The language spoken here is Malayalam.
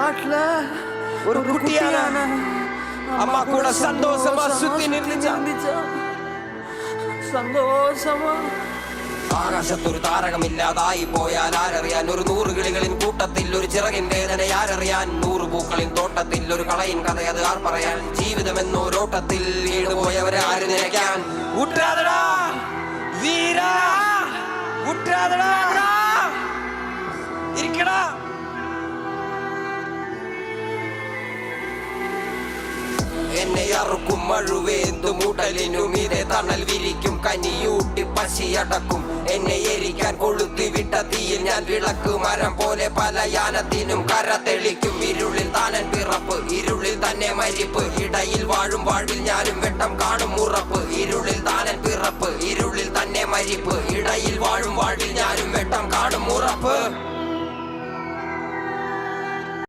நாட்டுல ஒரு குட்டியான அம்மா கூட சந்தோஷமா சுத்தி நின்னுச்சா സന്തോഷമാ. ആകാശത്തൊരു താരകമില്ലാതായി പോയാൽ ആരറിയാൻ? ഒരു 100 കിളികളിൻ കൂട്ടത്തിൽ ഒരു ചിറകിൻ വേദന ആരറിയാൻ? 100 പൂക്കളിൻ തോട്ടത്തിൽ ഒരു കളയിൻ കഥ അത് ആർ പറയാൻ? ജീവിതമെന്നോരോട്ടത്തിൽ വീണുപോയവരെ ആര് നിരക്കാൻ? ഉട്രാതടാ വീരാ, ഉട്രാതടാ ഇരിക്കടാ. എന്നെ അറുക്കും മഴുവേന്തു മുടലിനും ഇതേ തണൽ വിരിക്കും, കനിയൂട്ടി പശിയടക്കും. എന്നെ എരിക്കാൻ കൊളുത്തി വിട്ട തീയിൽ ഞാൻ വിളക്ക് മരം പോലെ പല യാനത്തിനും കര തെളിക്കും. ഇരുളിൽ താനൻ പിറപ്പ്, ഇരുളിൽ തന്നെ മരിപ്പ്, ഇടയിൽ വാഴും വാഴിൽ ഞാനും വെട്ടം കാണും ഉറപ്പ്. ഇരുളിൽ താനൻ പിറപ്പ്, ഇരുളിൽ തന്നെ മരിപ്പ്, ഇടയിൽ വാഴും വാഴിൽ ഞാനും വെട്ടം കാണും ഉറപ്പ്.